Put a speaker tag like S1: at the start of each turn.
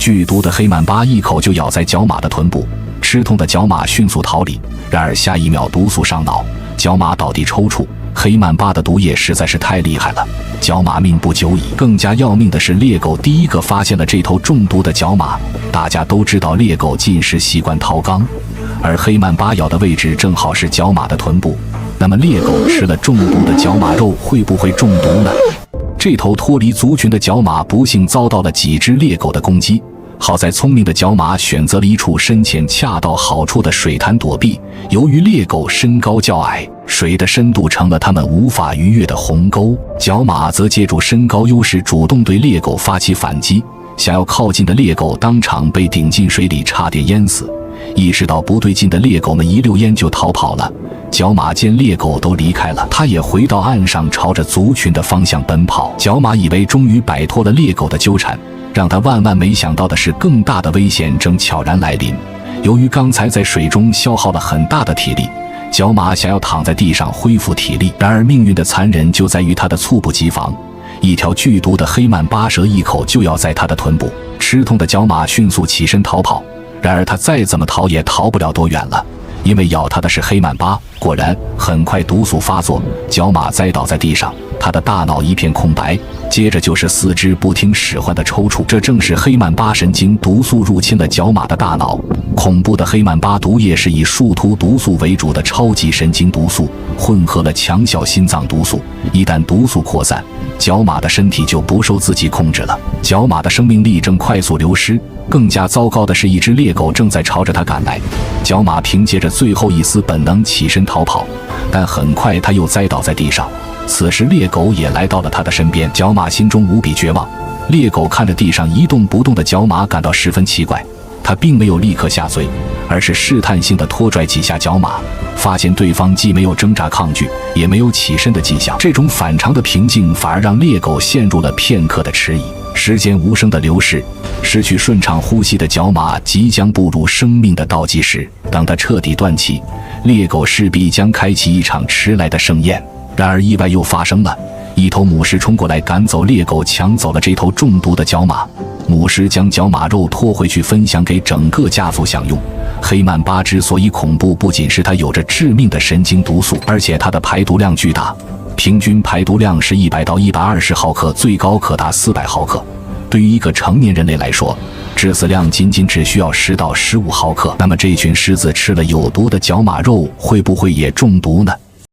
S1: 剧毒的黑曼巴一口就咬在角马的臀部，吃痛的角马迅速逃离，然而下一秒毒素上脑，角马倒地抽搐。黑曼巴的毒液实在是太厉害了，角马命不久矣。更加要命的是，猎狗第一个发现了这头中毒的角马。大家都知道猎狗进食习惯掏肛，而黑曼巴咬的位置正好是角马的臀部。那么猎狗吃了中毒的角马肉会不会中毒呢？这头脱离族群的角马不幸遭到了几只猎狗的攻击，好在聪明的角马选择了一处深浅恰到好处的水潭躲避。由于猎狗身高较矮，水的深度成了它们无法逾越的鸿沟，角马则借助身高优势主动对猎狗发起反击，想要靠近的猎狗当场被顶进水里，差点淹死。意识到不对劲的猎狗们一溜烟就逃跑了。角马见猎狗都离开了，它也回到岸上，朝着族群的方向奔跑。角马以为终于摆脱了猎狗的纠缠，让他万万没想到的是，更大的危险正悄然来临。由于刚才在水中消耗了很大的体力，角马想要躺在地上恢复体力，然而命运的残忍就在于它的猝不及防，一条剧毒的黑曼巴蛇一口就咬在它的臀部。吃痛的角马迅速起身逃跑，然而它再怎么逃也逃不了多远了，因为咬它的是黑曼巴。果然，很快毒素发作，角马栽倒在地上，它的大脑一片空白，接着就是四肢不听使唤的抽搐。这正是黑曼巴神经毒素入侵了角马的大脑。恐怖的黑曼巴毒液是以树突毒素为主的超级神经毒素，混合了强效心脏毒素，一旦毒素扩散，角马的身体就不受自己控制了。角马的生命力正快速流失。更加糟糕的是，一只猎狗正在朝着它赶来。角马凭借着最后一丝本能起身逃跑，但很快它又栽倒在地上。此时猎狗也来到了它的身边，角马心中无比绝望。猎狗看着地上一动不动的角马，感到十分奇怪，它并没有立刻下坠，而是试探性地拖拽几下角马，发现对方既没有挣扎抗拒，也没有起身的迹象。这种反常的平静反而让猎狗陷入了片刻的迟疑。时间无声的流逝，失去顺畅呼吸的角马即将步入生命的倒计时。当它彻底断气，猎狗势必将开启一场迟来的盛宴。然而意外又发生了，一头母狮冲过来赶走猎狗，抢走了这头中毒的角马。母狮将角马肉拖回去分享给整个家族享用。黑曼巴之所以恐怖，不仅是它有着致命的神经毒素，而且它的排毒量巨大，平均排毒量是100到120毫克，最高可达400毫克。对于一个成年人类来说，致死量仅只需要10到15毫克。那么这群狮子吃了有毒的角马肉，会不会也中毒呢？